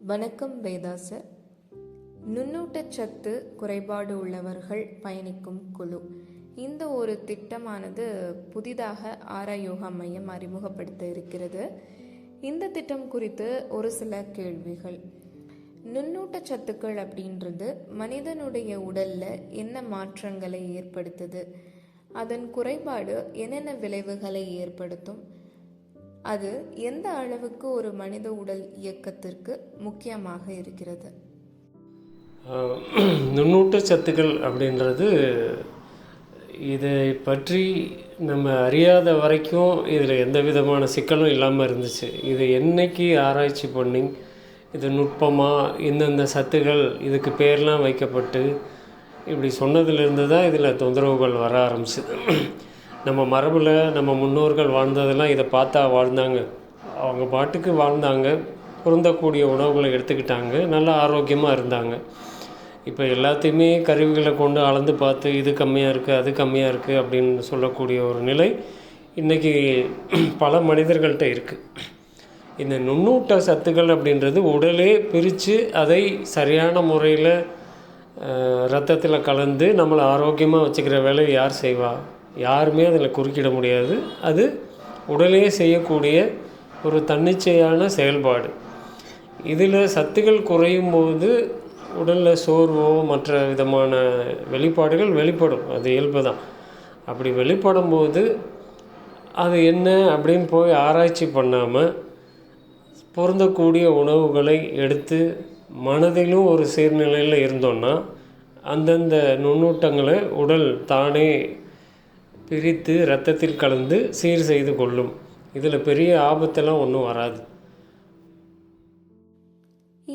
வணக்கம் வேதா சார். நுண்ணூட்டச்சத்து குறைபாடு உள்ளவர்கள் பயணிக்கும் குழு, இந்த ஒரு திட்டமானது புதிதாக ஆரா யோகா மையம் அறிமுகப்படுத்த இருக்கிறது. இந்த திட்டம் குறித்து ஒரு சில கேள்விகள். நுண்ணூட்டச்சத்துக்கள் அப்படின்றது மனிதனுடைய உடல்ல என்ன மாற்றங்களை ஏற்படுத்துது, அதன் குறைபாடு என்னென்ன விளைவுகளை ஏற்படுத்தும், அது எந்த அளவுக்கு ஒரு மனித உடல் இயக்கத்திற்கு முக்கியமாக இருக்கிறது? நுண்ணூட்ட சத்துக்கள் அப்படின்றது இதை பற்றி நம்ம அறியாத வரைக்கும் இதில் எந்த விதமான சிக்கலும் இல்லாமல் இருந்துச்சு. இது என்னைக்கு ஆராய்ச்சி பண்ணி இது நுட்பமாக இந்தந்த சத்துக்கள் இதுக்கு பேர்லாம் வைக்கப்பட்டு இப்படி சொன்னதுலேருந்து தான் இதில் தொந்தரவுகள் வர ஆரம்பிச்சு. நம்ம மரபில் நம்ம முன்னோர்கள் வாழ்ந்ததெல்லாம் இதை பார்த்தா வாழ்ந்தாங்க. அவங்க பாட்டுக்கு வாழ்ந்தாங்க, பொருந்தக்கூடிய உணவுகளை எடுத்துக்கிட்டாங்க, நல்லா ஆரோக்கியமாக இருந்தாங்க. இப்போ எல்லாத்தையுமே கருவிகளை கொண்டு அளந்து பார்த்து இது கம்மியாக இருக்குது அது கம்மியாக இருக்குது அப்படின்னு சொல்லக்கூடிய ஒரு நிலை இன்றைக்கி பல மனிதர்கள்ட்ட இருக்குது. இந்த நுண்ணூட்ட சத்துக்கள் அப்படின்றது உடலே பிரித்து அதை சரியான முறையில் ரத்தத்தில் கலந்து நம்மளை ஆரோக்கியமாக வச்சுக்கிற வேலையை யார் செய்வா? யாருமே அதில் குறுக்கிட முடியாது. அது உடலே செய்யக்கூடிய ஒரு தன்னிச்சையான செயல்பாடு. இதில் சத்துக்கள் குறையும் போது உடலில் சோர்வோ மற்ற விதமான வெளிப்பாடுகள் வெளிப்படும், அது இயல்பு தான். அப்படி வெளிப்படும் போது அது என்ன அப்படின்னு போய் ஆராய்ச்சி பண்ணாமல் பொருந்தக்கூடிய உணவுகளை எடுத்து மனதிலும் ஒரு சீர்நிலையில் இருந்தோன்னா அந்தந்த நுண்ணூட்டங்களை உடல் தானே பிரித்து இரத்தத்தில் கலந்து சீர் செய்து கொள்ளும். இதில் பெரிய ஆபத்தெல்லாம் ஒன்றும் வராது.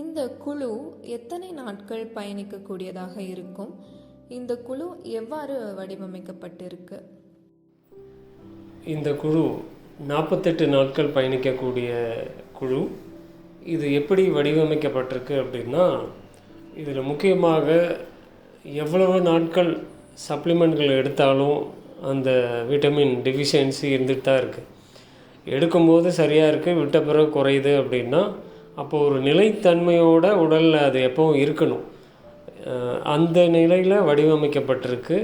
இந்த குழு எத்தனை நாட்கள் பயணிக்கக்கூடியதாக இருக்கும்? இந்த குழு எவ்வாறு வடிவமைக்கப்பட்டிருக்கு? இந்த குழு 48 நாட்கள் பயணிக்கக்கூடிய குழு. இது எப்படி வடிவமைக்கப்பட்டிருக்கு அப்படின்னா, இதில் முக்கியமாக எவ்வளவு நாட்கள் சப்ளிமெண்ட்கள் எடுத்தாலும் அந்த விட்டமின் டெஃபிஷியன்சி இருந்துகிட்டு தான் இருக்குது. எடுக்கும்போது சரியாக இருக்குது, விட்ட பிறகு குறையுது அப்படின்னா அப்போது ஒரு நிலைத்தன்மையோட உடலில் அது எப்பவும் இருக்கணும். அந்த நிலையில் வடிவமைக்கப்பட்டிருக்கு.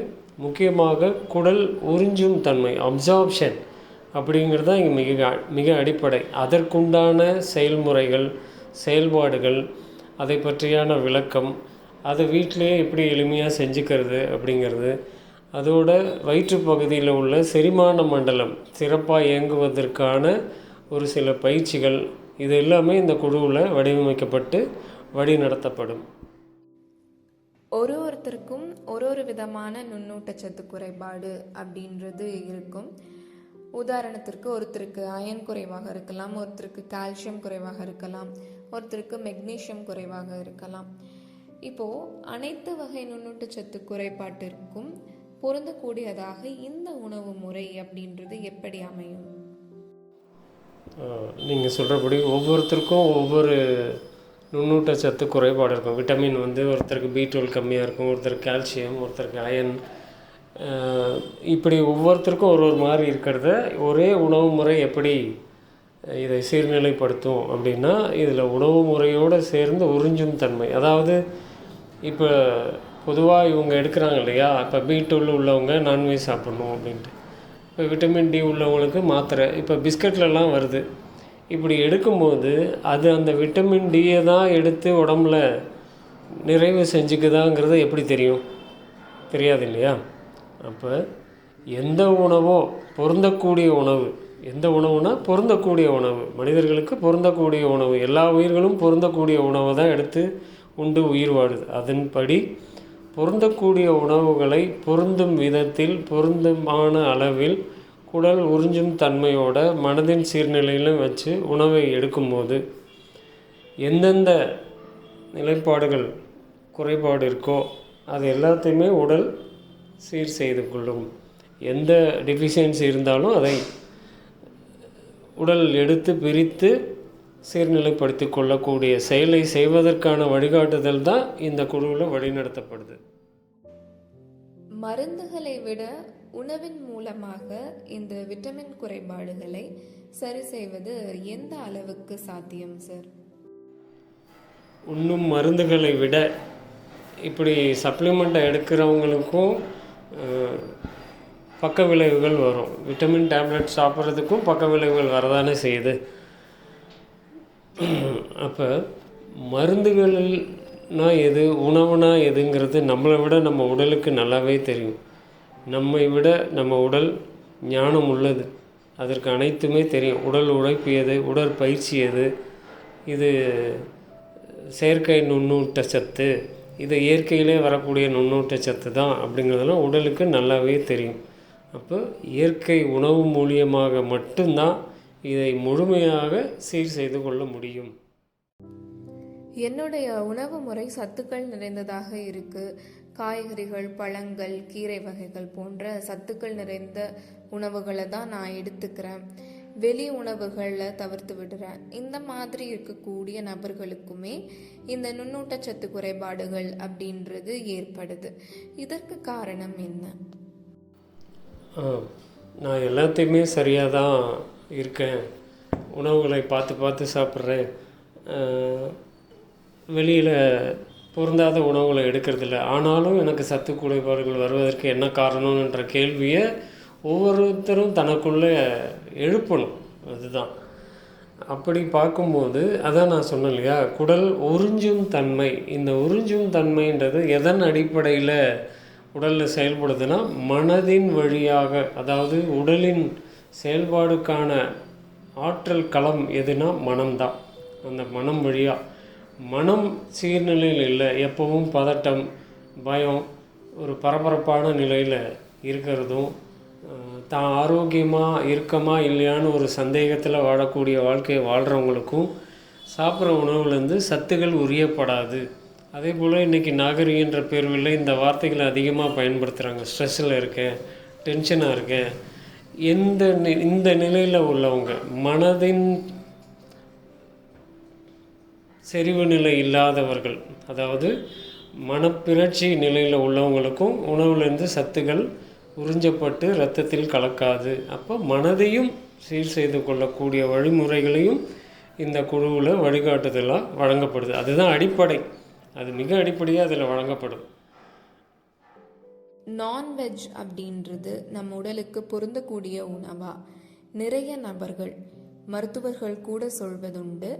முக்கியமாக குடல் உறிஞ்சும் தன்மை, அப்சார்ப்ஷன் அப்படிங்கிறது தான் இங்கே மிக அடிப்படை. அதற்குண்டான செயல்முறைகள், செயல்பாடுகள், அதை பற்றியான விளக்கம், அதை வீட்டிலேயே எப்படி எளிமையாக செஞ்சுக்கிறது அப்படிங்கிறது, அதோட வயிற்று பகுதியில் உள்ள செரிமான மண்டலம் சிறப்பாக இயங்குவதற்கான ஒரு சில பயிற்சிகள், இது எல்லாமே இந்த குழுவில் வடிவமைக்கப்பட்டு வழி நடத்தப்படும். ஒருத்தருக்கும் ஒரு விதமான நுண்ணூட்டச்சத்து குறைபாடு அப்படின்றது இருக்கும். உதாரணத்திற்கு ஒருத்தருக்கு அயன் குறைவாக இருக்கலாம், ஒருத்தருக்கு கால்சியம் குறைவாக இருக்கலாம், ஒருத்தருக்கு மெக்னீஷியம் குறைவாக இருக்கலாம். இப்போது அனைத்து வகை நுண்ணூட்டச்சத்து குறைபாட்டிற்கும் பொருந்தக்கூடியதாக இந்த உணவு முறை அப்படின்றது எப்படி அமையும்? நீங்கள் சொல்கிறபடி ஒவ்வொருத்தருக்கும் ஒவ்வொரு நுண்ணூட்டச்சத்து குறைபாடு இருக்கும். விட்டமின் ஒருத்தருக்கு B12 கம்மியாக இருக்கும், ஒருத்தருக்கு கால்சியம், ஒருத்தருக்கு அயன், இப்படி ஒவ்வொருத்தருக்கும் ஒரு மாதிரி இருக்கிறத ஒரே உணவு முறை எப்படி இதை சீர்நிலைப்படுத்தும் அப்படின்னா, இதில் உணவு முறையோடு சேர்ந்து உறிஞ்சும் தன்மை. அதாவது இப்போ பொதுவாக இவங்க எடுக்கிறாங்க இல்லையா, இப்போ B12 உள்ளவங்க நான்வெஜ் சாப்பிட்ணும் அப்படின்ட்டு, இப்போ விட்டமின் D உள்ளவங்களுக்கு மாத்திரை, இப்போ பிஸ்கட்லலாம் வருது. இப்படி எடுக்கும்போது அது அந்த விட்டமின் Dயை தான் எடுத்து உடம்புல நிறைவு செஞ்சுக்குதாங்கிறது எப்படி தெரியும்? தெரியாது இல்லையா? அப்போ எந்த உணவோ பொருந்தக்கூடிய உணவு, எந்த உணவுனா பொருந்தக்கூடிய உணவு, மனிதர்களுக்கு பொருந்தக்கூடிய உணவு, எல்லா உயிர்களும் பொருந்தக்கூடிய உணவை தான் எடுத்து உண்டு உயிர் வாழுது. அதன்படி பொருந்தக்கூடிய உணவுகளை பொருந்தும் விதத்தில் பொருந்தமான அளவில் குடல் உறிஞ்சும் தன்மையோட மனதின் சீர்நிலையிலும் வச்சு உணவை எடுக்கும்போது எந்தெந்த நிலைப்பாடுகள் குறைபாடு இருக்கோ அது எல்லாத்தையுமே உடல் சீர் செய்து கொள்ளும். எந்த டெஃபிஷியன்சி இருந்தாலும் அதை உடல் எடுத்து பிரித்து சீர்நிலைப்படுத்தி கொள்ளக்கூடிய செயலை செய்வதற்கான வழிகாட்டுதல் தான் இந்த குழுவில் வழிநடத்தப்படுது. மருந்துகளை விட உணவின் மூலமாக இந்த விட்டமின் குறைபாடுகளை சரி செய்வது எந்த அளவுக்கு சாத்தியம் சார்? உண்ணும் மருந்துகளை விட இப்படி சப்ளிமெண்ட்டை எடுக்கிறவங்களுக்கும் பக்க விளைவுகள் வரும். விட்டமின் டேப்லெட் சாப்பிட்றதுக்கும் பக்க விளைவுகள் வரதானே செய்யுது. அப்போ மருந்துகள்னா எது, உணவுனா எதுங்கிறது நம்மளை விட நம்ம உடலுக்கு நல்லாவே தெரியும். நம்மை விட நம்ம உடல் ஞானம் உள்ளது. அதற்கு அனைத்துமே தெரியும். உடல் உழைப்பு எது, உடற்பயிற்சி எது, இது செயற்கை நுண்ணூட்ட சத்து, இது இயற்கையிலே வரக்கூடிய நுண்ணூட்ட சத்து தான் அப்படிங்கிறதெல்லாம் உடலுக்கு நல்லாவே தெரியும். அப்போ இயற்கை உணவு மூலியமாக மட்டும்தான் இதை முழுமையாக சீர் செய்து கொள்ள முடியும். என்னுடைய உணவு முறை சத்துக்கள் நிறைந்ததாக இருக்குது. காய்கறிகள், பழங்கள், கீரை வகைகள் போன்ற சத்துக்கள் நிறைந்த உணவுகளை தான் நான் எடுத்துக்கிறேன். வெளி உணவுகளில் தவிர்த்து விடுறேன். இந்த மாதிரி இருக்கக்கூடிய நபர்களுக்குமே இந்த நுண்ணூட்டச்சத்து குறைபாடுகள் அப்படின்றது ஏற்படுது. இதற்கு காரணம் என்ன? நான் எல்லாத்தையுமே சரியாக தான் இருக்கேன், உணவுகளை பார்த்து பார்த்து சாப்பிட்றேன், வெளியில் பொருந்தாத உணவுகளை எடுக்கிறதில்ல, ஆனாலும் எனக்கு சத்து குறைபாடுகள் வருவதற்கு என்ன காரணம்ன்ற கேள்வியை ஒவ்வொருத்தரும் தனக்குள்ளே எழுப்பணும். அதுதான். அப்படி பார்க்கும்போது அதான் நான் சொன்னேன் இல்லையா, குடல் உறிஞ்சும் தன்மை. இந்த உறிஞ்சும் தன்மைன்றது எதன் அடிப்படையில் உடலில் செயல்படுதுன்னா, மனதின் வழியாக. அதாவது உடலின் செயல்பாடுக்கான ஆற்றல் களம் எதுனா மனம்தான். அந்த மனம் வழியாக. மனம் சீர்நிலையில் இல்லை, எப்பவும் பதட்டம், பயம், ஒரு பரபரப்பான நிலையில் இருக்கிறதும், தான் ஆரோக்கியமாக இருக்கமா இல்லையான்னு ஒரு சந்தேகத்தில் வாழக்கூடிய வாழ்க்கையை வாழ்கிறவங்களுக்கும் சாப்பிட்ற உணவுலேருந்து சத்துக்கள் உரியப்படாது. அதே போல் இன்றைக்கி நாகரிகன்ற பேர்வில் இந்த வார்த்தைகளை அதிகமாக பயன்படுத்துகிறாங்க. ஸ்ட்ரெஸ்ஸில் இருக்கேன், டென்ஷனாக இருக்கேன். இந்த நிலையில் உள்ளவங்க, மனதின் செறிவு நிலை இல்லாதவர்கள், அதாவது மனப்பிறழ்ச்சி நிலையில் உள்ளவங்களுக்கும் உணவுலேருந்து சத்துக்கள் உறிஞ்சப்பட்டு இரத்தத்தில் கலக்காது. அப்போ மனதையும் சீர் செய்து கொள்ளக்கூடிய வழிமுறைகளையும் இந்த குழுவில் வழிகாட்டுதலாக வழங்கப்படுது. அதுதான் அடிப்படை. அது மிக அடிப்படையாக அதில் வழங்கப்படும். நான்வெஜ் அப்படின்றது நம்ம உடலுக்கு பொருந்தக்கூடிய உணவா? நிறைய நபர்கள், மருத்துவர்கள் கூட சொல்வதுண்டு,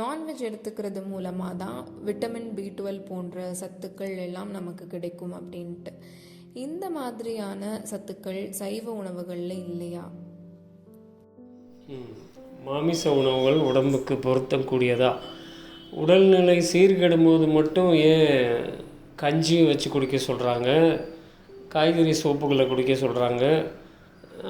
நான்வெஜ் எடுத்துக்கிறது மூலமாக தான் விட்டமின் B12 போன்ற சத்துக்கள் எல்லாம் நமக்கு கிடைக்கும் அப்படின்ட்டு. இந்த மாதிரியான சத்துக்கள் சைவ உணவுகளில் இல்லையா? மாமிச உணவுகள் உடம்புக்கு பொருத்தக்கூடியதா? உடல்நிலை சீர்கெடும்போது மட்டும் ஏன் கஞ்சி வச்சு குடிக்க சொல்கிறாங்க, காய்கறி சோப்புகளை குடிக்க சொல்கிறாங்க?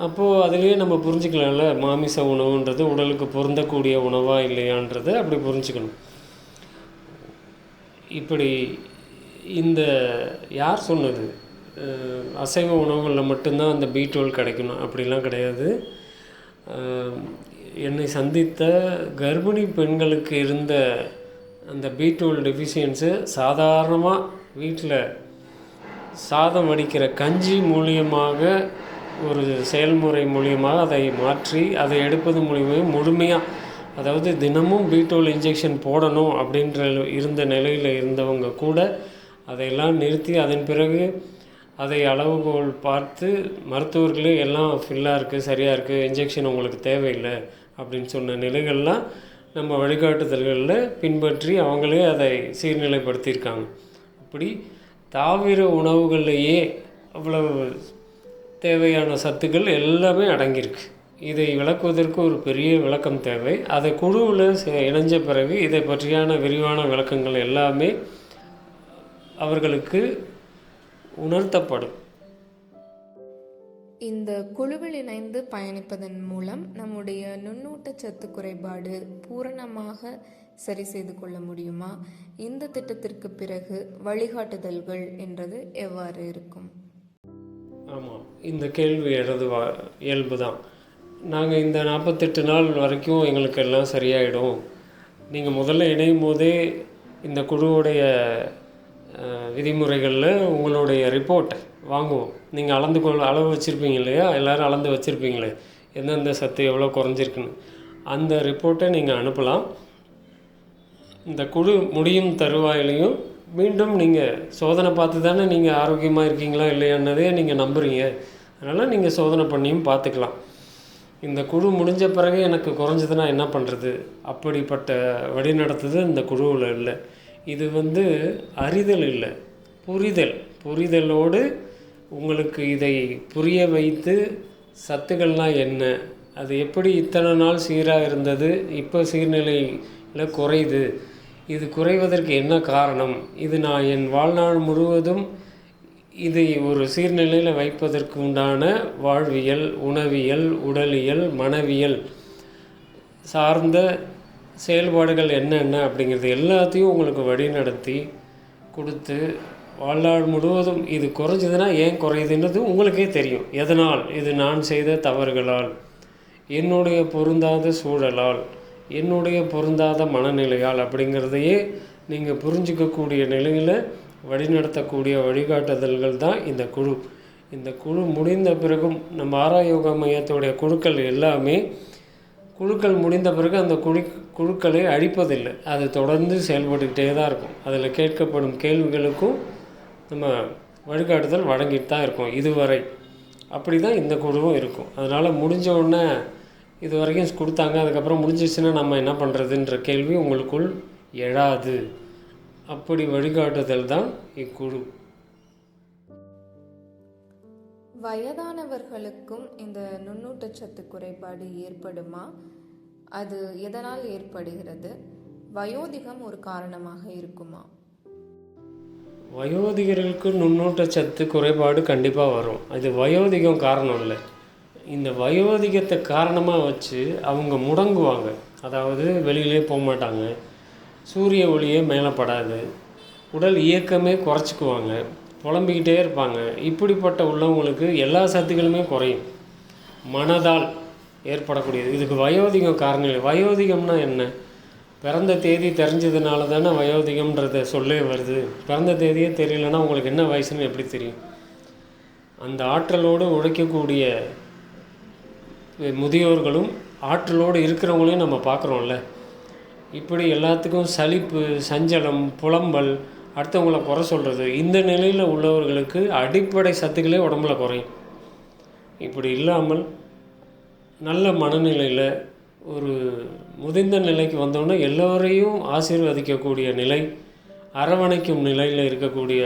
அப்போது அதுலேயே நம்ம புரிஞ்சுக்கலாம்ல, மாமிச உணவுன்றது உடலுக்கு பொருந்தக்கூடிய உணவா இல்லையான்றது அப்படி புரிஞ்சுக்கணும். இப்படி இந்த யார் சொன்னது அசைவ உணவுகளில் மட்டும்தான் அந்த B12 கிடைக்கணும் அப்படிலாம் கிடையாது. என்னை சந்தித்த கர்ப்பிணி பெண்களுக்கு இருந்த அந்த B12 டெஃபிஷியன்ஸு சாதாரணமாக வீட்டில் சாதம் வடிக்கிற கஞ்சி மூலியமாக, ஒரு செயல்முறை மூலியமாக அதை மாற்றி அதை எடுப்பது மூலியமாக முழுமையாக, அதாவது தினமும் B12 இன்ஜெக்ஷன் போடணும் அப்படின்ற இருந்த நிலையில் இருந்தவங்க கூட அதையெல்லாம் நிறுத்தி அதன் பிறகு அதை அளவுகோல் பார்த்து மருத்துவர்களே எல்லாம் ஃபில்லாக இருக்குது, சரியாக இருக்குது, இன்ஜெக்ஷன் உங்களுக்கு தேவையில்லை அப்படின்னு சொன்ன நிலைகள்லாம் நம்ம வழிகாட்டுதல்களில் பின்பற்றி அவங்களே அதை சீர்நிலைப்படுத்தியிருக்காங்க. அப்படி தாவர உணவுகள்லேயே அவ்வளவு தேவையான சத்துக்கள் எல்லாமே அடங்கியிருக்கு. இதை விளக்குவதற்கு ஒரு பெரிய விளக்கம் தேவை. அதை குழுவில் இணைஞ்ச பிறகு இதை பற்றியான விரிவான விளக்கங்கள் எல்லாமே அவர்களுக்கு உணர்த்தப்படும். இந்த குழுவில் இணைந்து பயணிப்பதன் மூலம் நம்முடைய நுண்ணூட்டச்சத்து குறைபாடு பூரணமாக சரி செய்து கொள்ள முடியுமா? இந்த திட்டத்திற்கு பிறகு வழிகாட்டுதல்கள் என்றது எவ்வாறு இருக்கும்? ஆமாம், இந்த கேள்வி எழுது இயல்பு தான். நாங்கள் இந்த 48 நாள் வரைக்கும் எங்களுக்கு எல்லாம் சரியாயிடும், நீங்கள் முதல்ல இணையும் போதே இந்த குழுவுடைய விதிமுறைகளில் உங்களுடைய ரிப்போர்ட்டை வாங்குவோம். நீங்கள் அளவு வச்சுருப்பீங்க இல்லையா, எல்லோரும் அளந்து வச்சுருப்பீங்களே எந்தெந்த சத்து எவ்வளோ குறைஞ்சிருக்குன்னு, அந்த ரிப்போர்ட்டை நீங்கள் அனுப்பலாம். இந்த குழு முடியும் தருவாயிலையும் மீண்டும் நீங்கள் சோதனை பார்த்து தானே நீங்கள் ஆரோக்கியமாக இருக்கீங்களா இல்லையான்னதே நீங்கள் நம்புறீங்க. அதனால் நீங்கள் சோதனை பண்ணியும் பார்த்துக்கலாம். இந்த குழு முடிஞ்ச பிறகு எனக்கு குறைஞ்சதுன்னா என்ன பண்ணுறது, அப்படிப்பட்ட வழிநடத்துது இந்த குழுவில் இல்லை. இது அறிதல் இல்லை, புரிதலோடு உங்களுக்கு இதை புரிய வைத்து சத்துக்கள்னால் என்ன, அது எப்படி இத்தனை நாள் சீராக இருந்தது, இப்போ சீர்நிலையில் குறையுது, இது குறைவதற்கு என்ன காரணம், இது நான் என் வாழ்நாள் முழுவதும் இதை ஒரு சீர்நிலையில் வைப்பதற்கு உண்டான வாழ்வியல், உணவியல், உடலியல், மனவியல் சார்ந்த செயல்பாடுகள் என்னென்ன அப்படிங்கிறது எல்லாத்தையும் உங்களுக்கு வழிநடத்தி கொடுத்து வாழ்நாள் முழுவதும் இது குறைஞ்சதுன்னா ஏன் குறையுதுன்றது உங்களுக்கே தெரியும். எதனால்? இது நான் செய்த தவறுகளால், என்னுடைய பொருந்தாத சூழலால், என்னுடைய பொருந்தாத மனநிலையால் அப்படிங்கிறதையே நீங்கள் புரிஞ்சிக்கக்கூடிய நிலையில் வழிநடத்தக்கூடிய வழிகாட்டுதல்கள் தான் இந்த குழு. இந்த குழு முடிந்த பிறகும் நம்ம ஆராய் யோகா மையத்துடைய குழுக்கள் எல்லாமே குழுக்கள் முடிந்த பிறகு அந்த குழுக்களை அழிப்பதில்லை, அது தொடர்ந்து செயல்பட்டுக்கிட்டே தான் இருக்கும். அதில் கேட்கப்படும் கேள்விகளுக்கும் நம்ம வழிகாட்டுதல் வழங்கிட்டு தான் இருக்கோம் இதுவரை. அப்படி தான் இந்த குழுவும் இருக்கும். அதனால் முடிஞ்ச உடனே இது வரைக்கும் கொடுத்தாங்க, அதுக்கப்புறம் முடிஞ்சிச்சுன்னா நம்ம என்ன பண்ணுறதுன்ற கேள்வி உங்களுக்குள் எழாது. அப்படி வழிகாட்டுதல் தான் இக்குழு. வயதானவர்களுக்கும் இந்த நுண்ணூட்டச்சத்து குறைபாடு ஏற்படுமா? அது எதனால் ஏற்படுகிறது? வயோதிகம் ஒரு காரணமாக இருக்குமா? வயோதிகர்களுக்கு நுண்ணூட்டச்சத்து குறைபாடு கண்டிப்பாக வரும். அது வயோதிகம் காரணம் இல்லை. இந்த வயோதிகத்தை காரணமாக வச்சு அவங்க முடங்குவாங்க. அதாவது வெளியிலே போக மாட்டாங்க, சூரிய ஒளியே மேலே படாது, உடல் இயக்கமே குறைச்சிக்குவாங்க, புலம்பிக்கிட்டே இருப்பாங்க. இப்படிப்பட்ட உள்ளவங்களுக்கு எல்லா சத்துக்களுமே குறையும். மனதால் ஏற்படக்கூடியது. இதுக்கு வயோதிகம் காரணம் இல்லை. வயோதிகம்னா என்ன? பிறந்த தேதி தெரிஞ்சதுனால தானே வயோதிகம்ன்றத சொல்லே வருது. பிறந்த தேதியே தெரியலன்னா உங்களுக்கு என்ன வயசுன்னு எப்படி தெரியும்? அந்த ஆற்றலோடு உழைக்கக்கூடிய முதியோர்களும் ஆற்றலோடு இருக்கிறவங்களையும் நம்ம பார்க்குறோம்ல. இப்படி எல்லாத்துக்கும் சலிப்பு, சஞ்சலம், புலம்பல், அடுத்தவங்கள குறை சொல்கிறது, இந்த நிலையில் உள்ளவர்களுக்கு அடிப்படை சத்துக்களே உடம்புல குறையும். இப்படி இல்லாமல் நல்ல மனநிலையில் ஒரு முதிர்ந்த நிலைக்கு வந்தோன்னே எல்லோரையும் ஆசீர்வதிக்கக்கூடிய நிலை, அரவணைக்கும் நிலையில் இருக்கக்கூடிய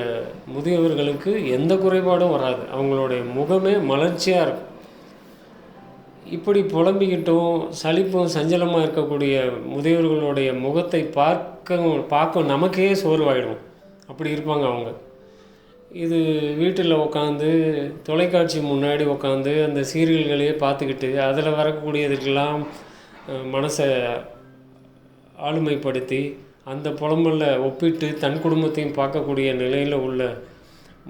முதியவர்களுக்கு எந்த குறைபாடும் வராது. அவங்களுடைய முகமே மலர்ச்சியாக இருக்கும். இப்படி புலம்பிக்கிட்டும் சலிப்பும் சஞ்சலமாக இருக்கக்கூடிய முதியவர்களுடைய முகத்தை பார்க்க நமக்கே சோர்வாயிடும். அப்படி இருப்பாங்க அவங்க. இது வீட்டில் உட்காந்து தொலைக்காட்சி முன்னாடி உட்காந்து அந்த சீரியல்களையே பார்த்துக்கிட்டு அதில் வரக்கூடியதுக்கெல்லாம் மனசை ஆளுமைப்படுத்தி அந்த புலம்பலில் ஒப்பிட்டு தன் குடும்பத்தையும் பார்க்கக்கூடிய நிலையில் உள்ள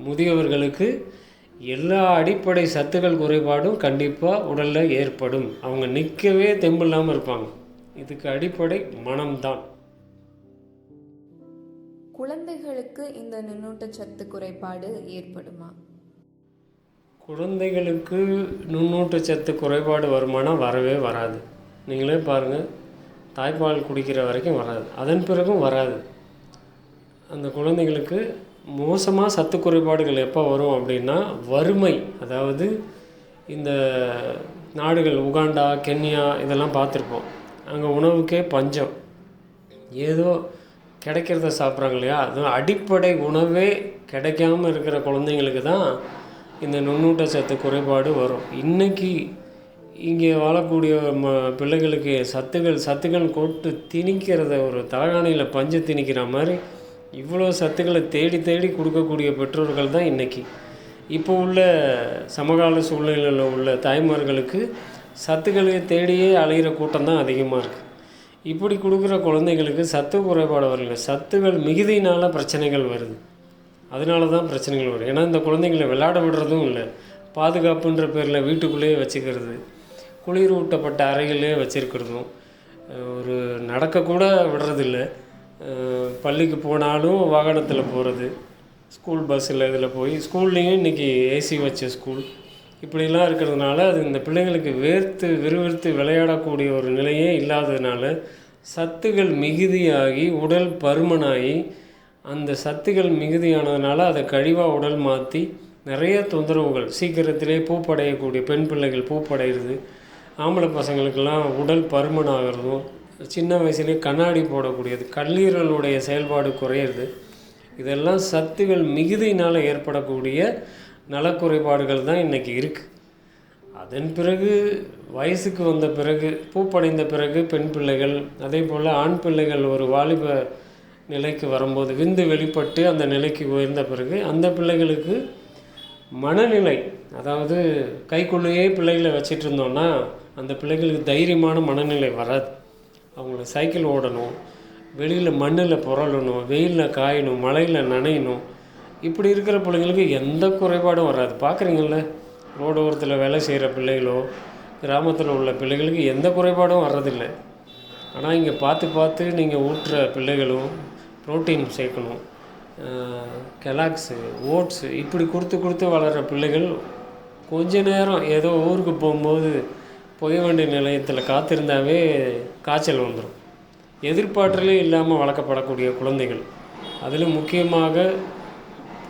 முதியவர்களுக்கு எல்லா அடிப்படை சத்துக்கள் குறைபாடும் கண்டிப்பாக உடலில் ஏற்படும். அவங்க நிற்கவே தெம்பு இல்லாமல் இருப்பாங்க. இதுக்கு அடிப்படை மனம்தான். குழந்தைகளுக்கு இந்த நுண்ணூட்டச்சத்து குறைபாடு ஏற்படுமா? குழந்தைகளுக்கு நுண்ணூட்டச்சத்து குறைபாடு வருமானா வரவே வராது. நீங்களே பாருங்கள், தாய்ப்பால் குடிக்கிற வரைக்கும் வராது, அதன் பிறகும் வராது. அந்த குழந்தைகளுக்கு மோசமாக சத்து குறைபாடுகள் எப்போ வரும் அப்படின்னா வறுமை. அதாவது இந்த நாடுகள் உகாண்டா, கென்யா இதெல்லாம் பார்த்துருப்போம். அங்கே உணவுக்கே பஞ்சம், ஏதோ கிடைக்கிறத சாப்பிட்றாங்க இல்லையா. அதுவும் அடிப்படை உணவே கிடைக்காமல் இருக்கிற குழந்தைங்களுக்கு தான் இந்த நுண்ணூட்டச்சத்து குறைபாடு வரும். இன்றைக்கி இங்கே வாழக்கூடிய பிள்ளைகளுக்கு சத்துக்கள் கொட்டு திணிக்கிறத ஒரு தலகாணியில் பஞ்சு திணிக்கிற மாதிரி இவ்வளோ சத்துக்களை தேடி கொடுக்கக்கூடிய பெற்றோர்கள் தான் இன்றைக்கி. இப்போ உள்ள சமகால சூழ்நிலையில் உள்ள தாய்மார்களுக்கு சத்துக்களை தேடியே அலைகிற கூட்டம் தான் அதிகமாக இருக்குது. இப்படி கொடுக்குற குழந்தைங்களுக்கு சத்து குறைபாடு வரல, சத்துக்கள் மிகுதியினால் பிரச்சனைகள் வருது. அதனால தான் பிரச்சனைகள் வரும். ஏன்னா இந்த குழந்தைங்களை விளையாட விடுறதும் இல்லை, பாதுகாப்புன்ற பேரில் வீட்டுக்குள்ளேயே வச்சுக்கிறது, குளிர் ஊட்டப்பட்ட அறைகளே வச்சுருக்கிறதும், ஒரு நடக்கக்கூட விடுறதில்லை. பள்ளிக்கு போனாலும் வாகனத்தில் போகிறது, ஸ்கூல் பஸ்ஸில் இதில் போய், ஸ்கூல்லேயும் இன்றைக்கி ஏசி வச்ச ஸ்கூல், இப்படிலாம் இருக்கிறதுனால அது இந்த பிள்ளைங்களுக்கு விறுவிறுத்து விளையாடக்கூடிய ஒரு நிலையே இல்லாததுனால சத்துகள் மிகுதியாகி உடல் பருமனாகி அந்த சத்துகள் மிகுதியானதுனால அதை கழிவாக உடல் மாற்றி நிறைய தொந்தரவுகள், சீக்கிரத்திலே பூப்படையக்கூடிய பெண் பிள்ளைகள் பூப்படைகிறது, ஆம்பளை பசங்களுக்கெல்லாம் உடல் பருமனாகிறதும், சின்ன வயசுலேயே கண்ணாடி போடக்கூடியது, கல்லீரலுடைய செயல்பாடு குறையிறது, இதெல்லாம் சத்துகள் மிகுதியினால் ஏற்படக்கூடிய நலக்குறைபாடுகள் தான் இன்றைக்கி இருக்குது. அதன் பிறகு வயசுக்கு வந்த பிறகு, பூப்படைந்த பிறகு பெண் பிள்ளைகள், அதே போல் ஆண் பிள்ளைகள் ஒரு வாலிப நிலைக்கு வரும்போது, விந்து வெளிப்பட்டு அந்த நிலைக்கு உயர்ந்த பிறகு அந்த பிள்ளைகளுக்கு மனநிலை, அதாவது கைக்குள்ளேயே பிள்ளைகளை வச்சிட்டு இருந்தோன்னா அந்த பிள்ளைகளுக்கு தைரியமான மனநிலை வராது. அவங்கள சைக்கிள் ஓடணும், வெளியில் மண்ணில் புரளணும், வெயிலில் காயணும், மழையில் நனையணும், இப்படி இருக்கிற பிள்ளைங்களுக்கு எந்த குறைபாடும் வராது. பார்க்குறீங்கள, ரோடு ஓரத்தில் வேலை செய்கிற பிள்ளைகளோ கிராமத்தில் உள்ள பிள்ளைகளுக்கு எந்த குறைபாடும் வர்றதில்லை. ஆனால் இங்கே பார்த்து பார்த்து நீங்கள் ஊட்டுற பிள்ளைகளும் ப்ரோட்டீன் சேர்க்கணும், கெலாக்ஸு, ஓட்ஸு இப்படி கொடுத்து வளர்கிற பிள்ளைகள் கொஞ்ச நேரம் ஏதோ ஊருக்கு போகும்போது புகை வண்டி நிலையத்தில் காத்திருந்தாவே காய்ச்சல் வந்துடும். எதிர்பார்த்தலே இல்லாமல் வளர்க்கப்படக்கூடிய குழந்தைகள், அதில் முக்கியமாக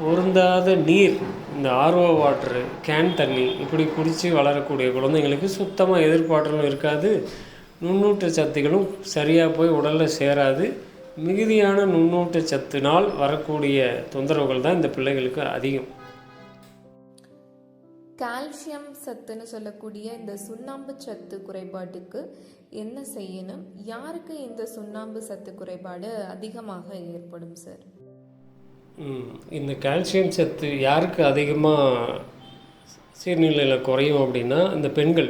பொருந்தாத நீர், இந்த ஆர்ஓ வாட்ரு, கேன் தண்ணி இப்படி குடித்து வளரக்கூடிய குழந்தைங்களுக்கு சுத்தமாக எதிர்பார்த்தலும் இருக்காது, நுண்ணூட்ட சத்துகளும் சரியாக போய் உடலில் சேராது. மிகுதியான நுண்ணூட்ட சத்தினால் வரக்கூடிய தொந்தரவுகள் தான் இந்த பிள்ளைகளுக்கு அதிகம். கால்சியம் சத்துன்னு சொல்லக்கூடிய இந்த சுண்ணாம்பு சத்து குறைபாட்டுக்கு என்ன செய்யணும்? யாருக்கு இந்த சுண்ணாம்பு சத்து குறைபாடு அதிகமாக ஏற்படும் சார்? இந்த கால்சியம் சத்து யாருக்கு அதிகமாக சீர்நிலையில் குறையும் அப்படின்னா, இந்த பெண்கள்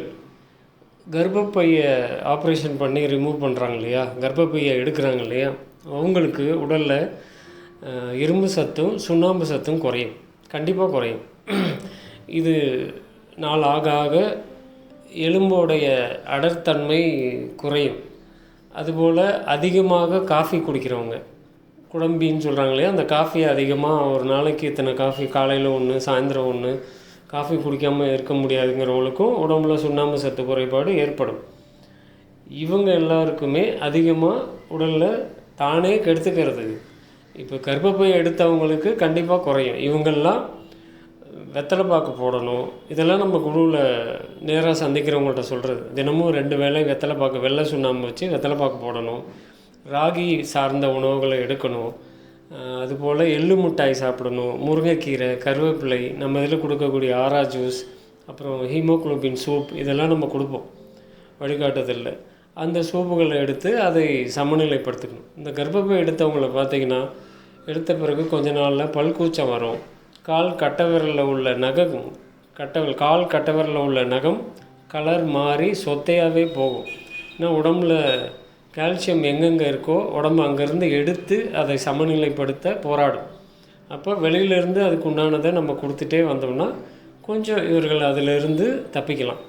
கர்ப்பப்பையை ஆப்ரேஷன் பண்ணி ரிமூவ் பண்ணுறாங்க இல்லையா, கர்ப்பப்பையை எடுக்கிறாங்க இல்லையா, அவங்களுக்கு உடலில் இரும்பு சத்தும் சுண்ணாம்பு சத்தும் குறையும், கண்டிப்பாக குறையும். இது நாள் ஆக ஆக எலும்போடைய அடர்த்தன்மை குறையும். அதுபோல் அதிகமாக காஃபி குடிக்கிறவங்க, குழம்பின்னு சொல்கிறாங்க இல்லையா, அந்த காஃபியை அதிகமாக ஒரு நாளைக்கு இத்தனை காஃபி, காலையில் ஒன்று சாயந்தரம் ஒன்று, காஃபி குடிக்காமல் இருக்க முடியாதுங்கிறவங்களுக்கும் உடம்புல சுண்ணாம்பு சத்து குறைபாடு ஏற்படும். இவங்க எல்லாருக்குமே அதிகமாக உடலில் தானே கெடுத்துக்கிறது. இப்போ கர்ப்பப்பை எடுத்தவங்களுக்கு கண்டிப்பாக குறையும். இவங்கெல்லாம் வெத்தலை பாக்கு போடணும். இதெல்லாம் நம்ம குழுவில் நேராக சந்திக்கிறவங்கள்ட்ட சொல்கிறது. தினமும் 2 வேளை வெத்தலை பாக்கு, வெள்ளை சுண்ணாம்பு வச்சு வெத்தலை பாக்கு போடணும். ராகி சார்ந்த உணவுகளை எடுக்கணும். அதுபோல் எள்ளு மிட்டாய் சாப்பிடணும். முருங்கைக்கீரை, கருவேப்பிலை, நம்ம இதில் கொடுக்கக்கூடிய ஆரா ஜூஸ், அப்புறம் ஹீமோக்ளோபின் சூப், இதெல்லாம் நம்ம கொடுப்போம் வழிகாட்டுதலில். அந்த சூப்புகளை எடுத்து அதை சமநிலைப்படுத்திக்கணும். இந்த கர்ப்பப்பை எடுத்தவங்களை பார்த்திங்கன்னா, எடுத்த பிறகு கொஞ்ச நாளில் பல்கூச்சம் வரும். கால் கட்டவிரலில் உள்ள நகம், கால் கட்டவிரலில் உள்ள நகம் கலர் மாறி சொத்தையாகவே போகும். ஏன்னா உடம்புல கால்சியம் எங்கெங்கே இருக்கோ உடம்பு அங்கேருந்து எடுத்து அதை சமநிலைப்படுத்த போராடும். அப்போ வெளியிலேருந்து அதுக்கு உண்டானதை நம்ம கொடுத்துட்டே வந்தோம்னா கொஞ்சம் இவர்கள் அதிலிருந்து தப்பிக்கலாம்.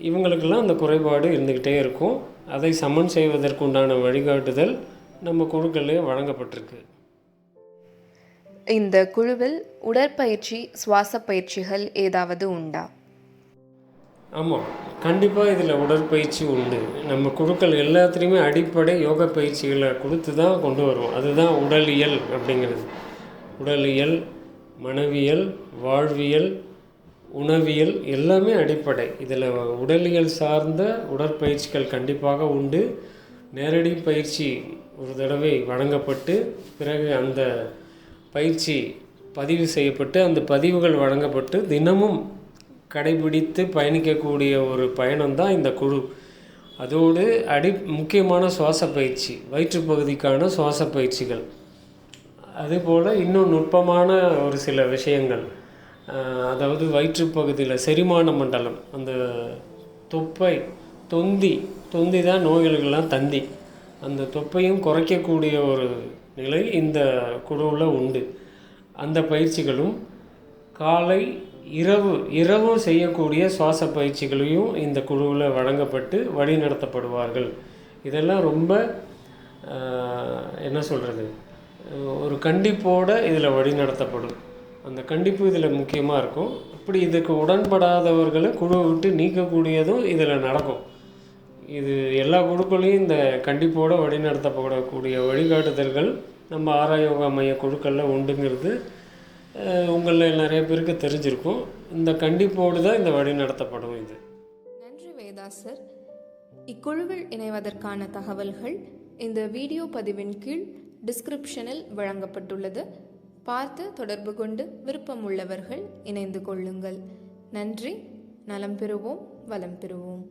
இவங்களுக்கெல்லாம் அந்த குறைபாடு இருந்துக்கிட்டே இருக்கும். அதை சமன் செய்வதற்கு உண்டான வழிகாட்டுதல் நம்ம குழுக்களே வழங்கப்பட்டிருக்கு. இந்த குழுவில் உடற்பயிற்சி, சுவாச பயிற்சிகள் ஏதாவது உண்டா? ஆமாம், கண்டிப்பாக இதில் உடற்பயிற்சி உண்டு. நம்ம குழுக்கள் எல்லாத்துலேயுமே அடிப்படை யோகா பயிற்சிகளை கொடுத்து தான் கொண்டு வருவோம். அதுதான் உடலியல் அப்படிங்கிறது. உடலியல், மனவியல், வாழ்வியல், உணவியல் எல்லாமே அடிப்படை. இதில் உடலியல் சார்ந்த உடற்பயிற்சிகள் கண்டிப்பாக உண்டு. நேரடி பயிற்சி ஒரு தடவை வழங்கப்பட்டு பிறகு அந்த பயிற்சி பதிவு செய்யப்பட்டு அந்த பதிவுகள் வழங்கப்பட்டு தினமும் கடைபிடித்து பயணிக்கக்கூடிய ஒரு பயணம்தான் இந்த குழு. அதோடு முக்கியமான சுவாச பயிற்சி, வயிற்றுப்பகுதிக்கான சுவாச பயிற்சிகள், அதுபோல் இன்னும் நுட்பமான ஒரு சில விஷயங்கள். அதாவது வயிற்றுப்பகுதியில் செரிமான மண்டலம், அந்த தொப்பை, தொந்தி தான் நோய்களுக்கெல்லாம் தந்தி, அந்த தொப்பையும் குறைக்கக்கூடிய ஒரு நிலை இந்த குழுவில் உண்டு. அந்த பயிற்சிகளும் காலை இரவும் செய்யக்கூடிய சுவாச பயிற்சிகளையும் இந்த குழுவில் வழங்கப்பட்டு வழி நடத்தப்படுவார்கள். இதெல்லாம் ரொம்ப என்ன சொல்கிறது, ஒரு கண்டிப்போடு இதில் வழி நடத்தப்படும். அந்த கண்டிப்பு இதில் முக்கியமாக இருக்கும். அப்படி இதுக்கு உடன்படாதவர்களை குழுவை விட்டு நீக்கக்கூடியதும் இதில் நடக்கும். இது எல்லா குழுக்களையும் இந்த கண்டிப்போடு வழிநடத்தப்படக்கூடிய வழிகாட்டுதல்கள் நம்ம ஆராயோகா மைய குழுக்களில் உண்டுங்கிறது உங்களில் நிறைய பேருக்கு தெரிஞ்சிருக்கும். இந்த கண்டிப்போடு தான் இந்த வழி நடத்தப்படும். இது நன்றி வேதா சார். இக்குழுவில் இணைவதற்கான தகவல்கள் இந்த வீடியோ பதிவின் கீழ் டிஸ்கிரிப்ஷனில் வழங்கப்பட்டுள்ளது. பார்த்து தொடர்பு கொண்டு விருப்பமுள்ளவர்கள் இணைந்து கொள்ளுங்கள். நன்றி. நலம் பெறுவோம், வளம் பெறுவோம்.